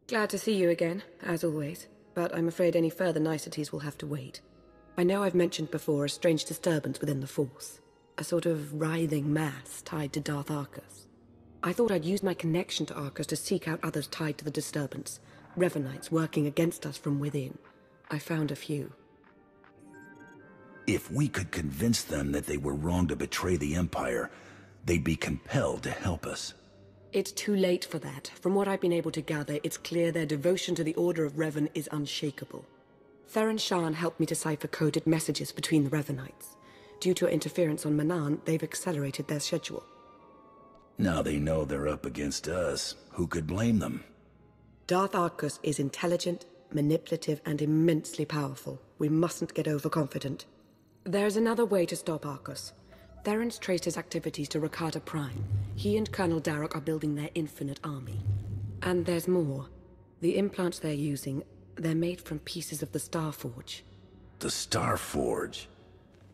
Glad to see you again, as always, but I'm afraid any further niceties will have to wait. I know I've mentioned before a strange disturbance within the Force. A sort of writhing mass tied to Darth Arcus. I thought I'd use my connection to Arcus to seek out others tied to the disturbance. Revanites working against us from within. I found a few. If we could convince them that they were wrong to betray the Empire, they'd be compelled to help us. It's too late for that. From what I've been able to gather, it's clear their devotion to the Order of Revan is unshakable. Theron Shan helped me decipher coded messages between the Revanites. Due to interference on Manaan, they've accelerated their schedule. Now they know they're up against us. Who could blame them? Darth Arcus is intelligent, manipulative, and immensely powerful. We mustn't get overconfident. There's another way to stop Arcus. Theron's traced his activities to Rakata Prime. He and Colonel Darroch are building their infinite army. And there's more. The implants they're using, they're made from pieces of the Star Forge. The Star Forge?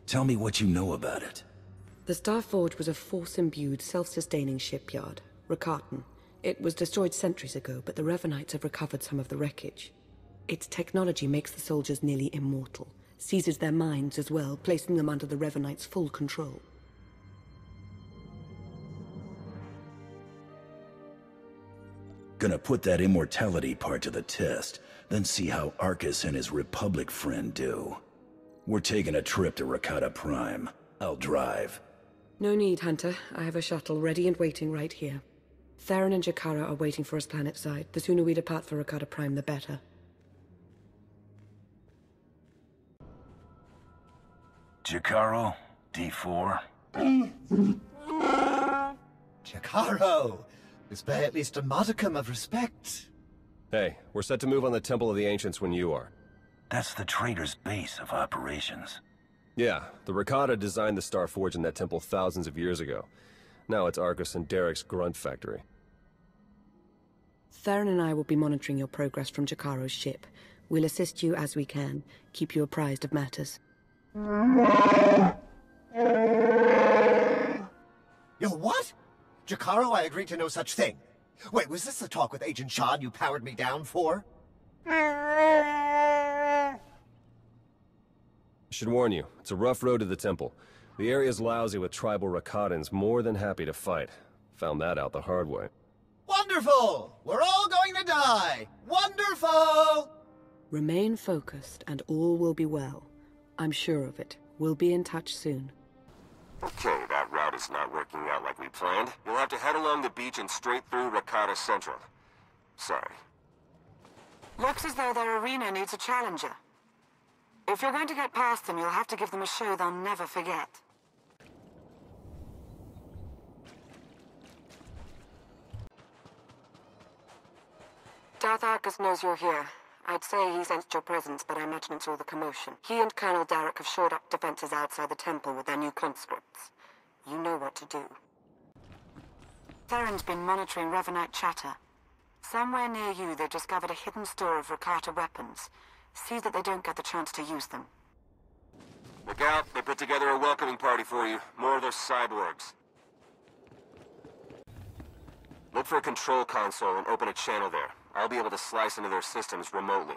Tell me what you know about it. The Star Forge was a Force-imbued, self-sustaining shipyard, Rakatan. It was destroyed centuries ago, but the Revanites have recovered some of the wreckage. Its technology makes the soldiers nearly immortal, seizes their minds as well, placing them under the Revanites' full control. Gonna put that immortality part to the test, then see how Arcus and his Republic friend do. We're taking a trip to Rakata Prime. I'll drive. No need, Hunter. I have a shuttle ready and waiting right here. Theron and Jakara are waiting for us planetside. The sooner we depart for Rakata Prime, the better. Jakaro, D4. Jakaro! Bear at least a modicum of respect. Hey, we're set to move on the Temple of the Ancients when you are. That's the trader's base of operations. Yeah, the Rakata designed the Star Forge in that temple thousands of years ago. Now it's Arcus and Derek's grunt factory. Theron and I will be monitoring your progress from Jakaro's ship. We'll assist you as we can, keep you apprised of matters. Yo, what? Jakaro, I agreed to no such thing. Wait, was this the talk with Agent Shan you powered me down for? I should warn you, it's a rough road to the temple. The area's lousy with tribal Rakatans more than happy to fight. Found that out the hard way. Wonderful! We're all going to die! Wonderful! Remain focused and all will be well. I'm sure of it. We'll be in touch soon. Okay, that route is not working out like we planned. You'll have to head along the beach and straight through Rakata Central. Sorry. Looks as though their arena needs a challenger. If you're going to get past them, you'll have to give them a show they'll never forget. Darth Arcus knows you're here. I'd say he sensed your presence, but I imagine it's all the commotion. He and Colonel Darroch have shored up defenses outside the temple with their new conscripts. You know what to do. Theron's been monitoring Revanite chatter. Somewhere near you, they've discovered a hidden store of Rakata weapons. See that they don't get the chance to use them. Look out, they put together a welcoming party for you. More of those cyborgs. Look for a control console and open a channel there. I'll be able to slice into their systems remotely.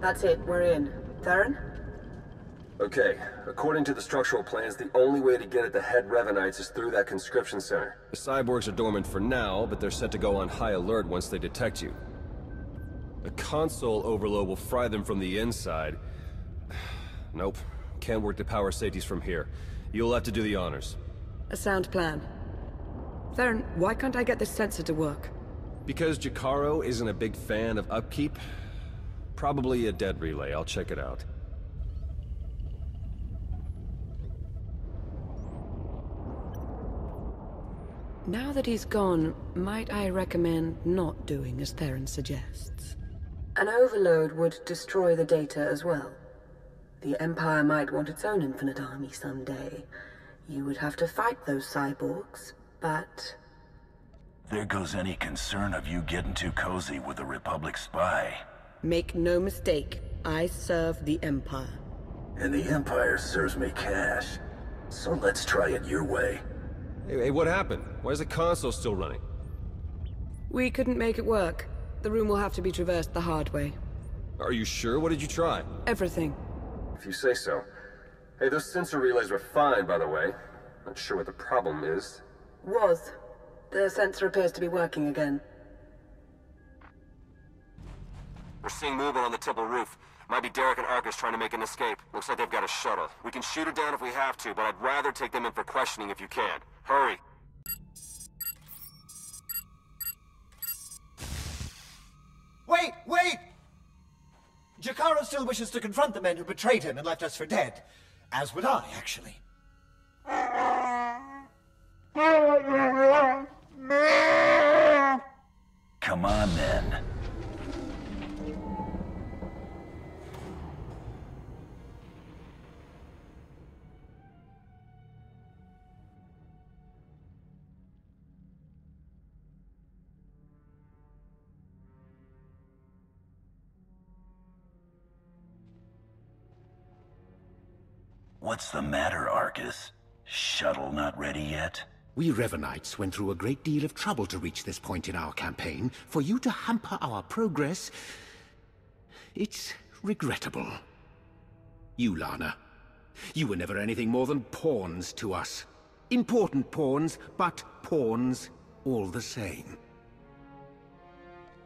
That's it, we're in. Theron? Okay, according to the structural plans, the only way to get at the head Revanites is through that conscription center. The cyborgs are dormant for now, but they're set to go on high alert once they detect you. A console overload will fry them from the inside. Nope. Can't work the power safeties from here. You'll have to do the honors. A sound plan. Theron, why can't I get this sensor to work? Because Jakaro isn't a big fan of upkeep? Probably a dead relay. I'll check it out. Now that he's gone, might I recommend not doing as Theron suggests? An overload would destroy the data as well. The Empire might want its own infinite army someday. You would have to fight those cyborgs, but... There goes any concern of you getting too cozy with a Republic spy. Make no mistake, I serve the Empire. And the Empire serves me cash. So let's try it your way. Hey, what happened? Why is the console still running? We couldn't make it work. The room will have to be traversed the hard way. Are you sure? What did you try? Everything. If you say so. Hey, those sensor relays were fine, by the way. Not sure what the problem is. Was. The sensor appears to be working again. We're seeing movement on the temple roof. Might be Derek and Arcus trying to make an escape. Looks like they've got a shuttle. We can shoot it down if we have to, but I'd rather take them in for questioning if you can. Hurry. Wait, wait! Jakaro still wishes to confront the men who betrayed him and left us for dead. As would I, actually. Come on, then. What's the matter, Arcus? Shuttle not ready yet? We Revenites went through a great deal of trouble to reach this point in our campaign. For you to hamper our progress, it's regrettable. You, Lana. You were never anything more than pawns to us. Important pawns, but pawns all the same.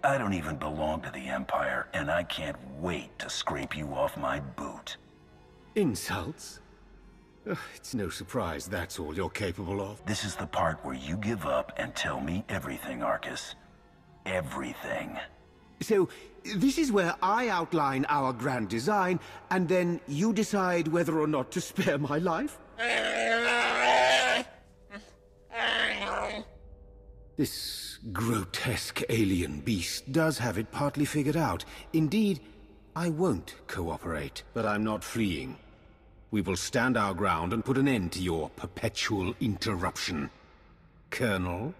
I don't even belong to the Empire, and I can't wait to scrape you off my boot. Insults? Ugh, it's no surprise that's all you're capable of. This is the part where you give up and tell me everything, Arcus. Everything. So, this is where I outline our grand design, and then you decide whether or not to spare my life? This grotesque alien beast does have it partly figured out. Indeed, I won't cooperate, but I'm not fleeing. We will stand our ground and put an end to your perpetual interruption. Colonel?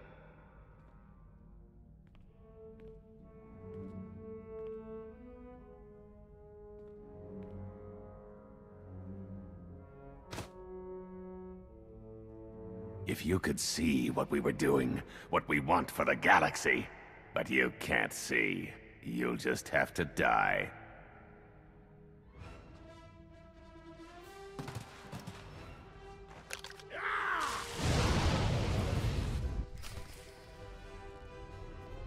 If you could see what we were doing, what we want for the galaxy, but you can't see, you'll just have to die.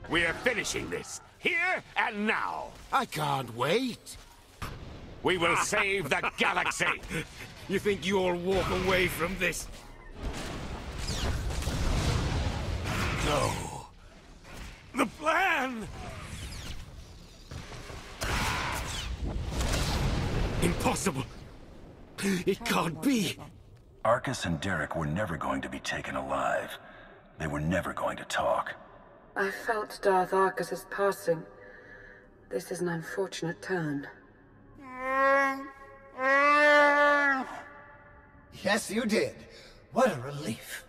We are finishing this, here and now. I can't wait. We will save the galaxy. You think you'll walk away from this? No. The plan! Impossible. It can't be. Arcus and Derek were never going to be taken alive. They were never going to talk. I felt Darth Arcus's passing. This is an unfortunate turn. Yes, you did. What a relief.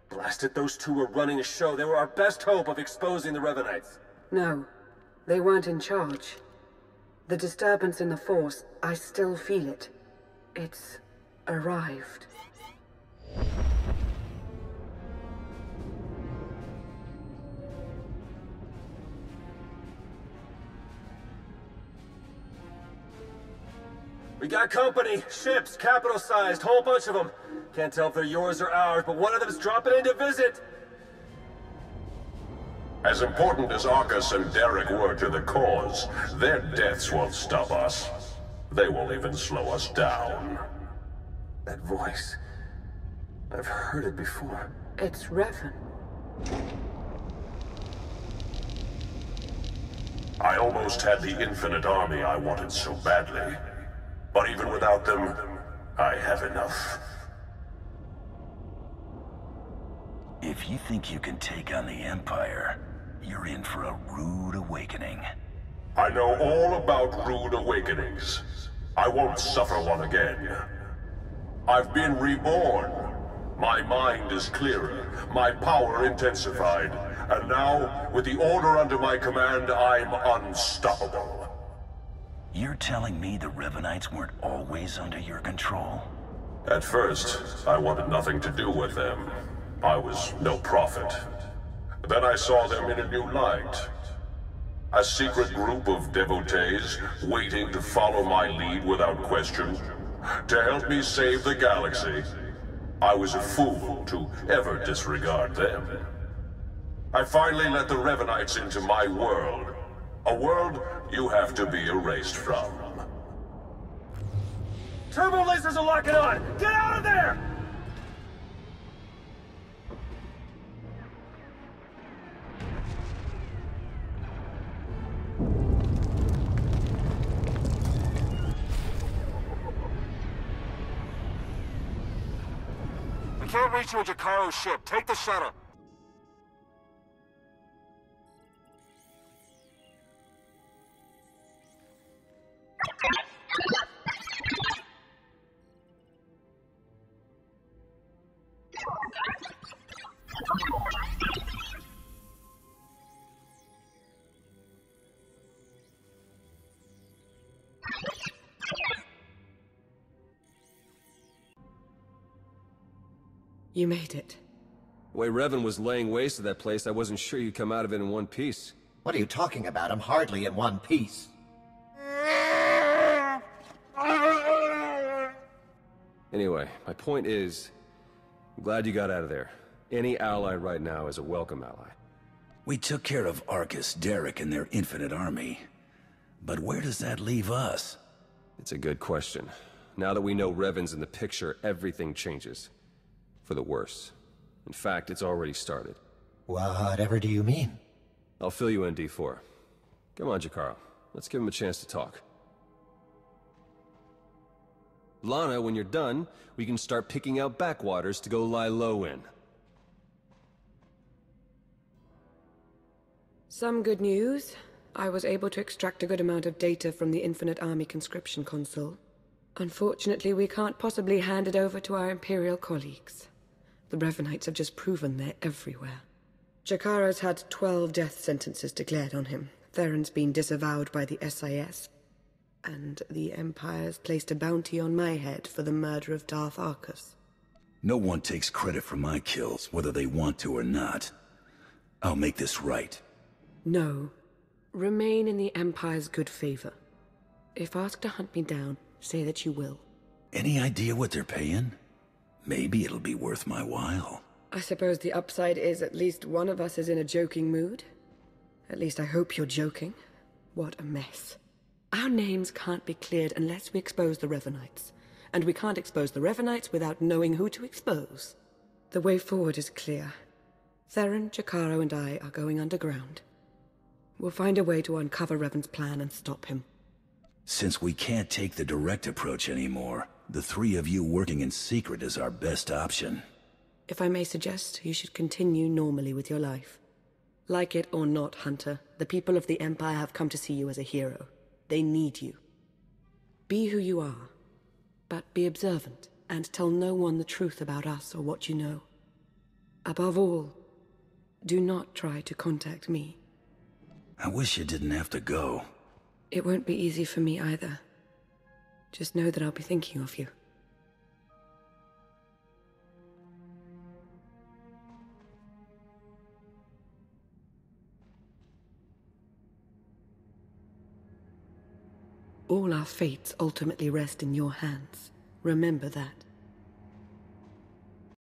Blast it, those two were running a show. They were our best hope of exposing the Revenites. No, they weren't in charge. The disturbance in the Force, I still feel it. It's arrived. We got company. Ships, capital-sized, whole bunch of them. Can't tell if they're yours or ours, but one of them's dropping in to visit. As important as Arcus and Derek were to the cause, their deaths won't stop us. They won't even slow us down. That voice. I've heard it before. It's Revan. I almost had the infinite army I wanted so badly. But even without them, I have enough. If you think you can take on the Empire, you're in for a rude awakening. I know all about rude awakenings. I won't suffer one again. I've been reborn. My mind is clearer, my power intensified, and now, with the order under my command, I'm unstoppable. You're telling me the Revenites weren't always under your control? At first, I wanted nothing to do with them. I was no prophet. Then I saw them in a new light. A secret group of devotees waiting to follow my lead without question, to help me save the galaxy. I was a fool to ever disregard them. I finally let the Revenites into my world. A world you have to be erased from. Turbo lasers are locking on! Get out of there! We can't reach you in Jakaro's ship. Take the shuttle. You made it. The way Revan was laying waste to that place, I wasn't sure you'd come out of it in one piece. What are you talking about? I'm hardly in one piece. Anyway, my point is, I'm glad you got out of there. Any ally right now is a welcome ally. We took care of Arcus, Derek, and their infinite army. But where does that leave us? It's a good question. Now that we know Revan's in the picture, everything changes. For the worse. In fact, it's already started. Whatever do you mean? I'll fill you in, D4. Come on, Jakaro. Let's give him a chance to talk. Lana, when you're done, we can start picking out backwaters to go lie low in. Some good news. I was able to extract a good amount of data from the Infinite Army conscription console. Unfortunately, we can't possibly hand it over to our Imperial colleagues. The Revenites have just proven they're everywhere. Jakaro's had 12 death sentences declared on him. Theron's been disavowed by the SIS. And the Empire's placed a bounty on my head for the murder of Darth Arcus. No one takes credit for my kills, whether they want to or not. I'll make this right. No. Remain in the Empire's good favor. If asked to hunt me down, say that you will. Any idea what they're paying? Maybe it'll be worth my while. I suppose the upside is at least one of us is in a joking mood. At least I hope you're joking. What a mess. Our names can't be cleared unless we expose the Revenites. And we can't expose the Revenites without knowing who to expose. The way forward is clear. Theron, Jakaro, and I are going underground. We'll find a way to uncover Revan's plan and stop him. Since we can't take the direct approach anymore, the three of you working in secret is our best option. If I may suggest, you should continue normally with your life. Like it or not, Hunter, the people of the Empire have come to see you as a hero. They need you. Be who you are, but be observant, and tell no one the truth about us or what you know. Above all, do not try to contact me. I wish you didn't have to go. It won't be easy for me either. Just know that I'll be thinking of you. All our fates ultimately rest in your hands. Remember that.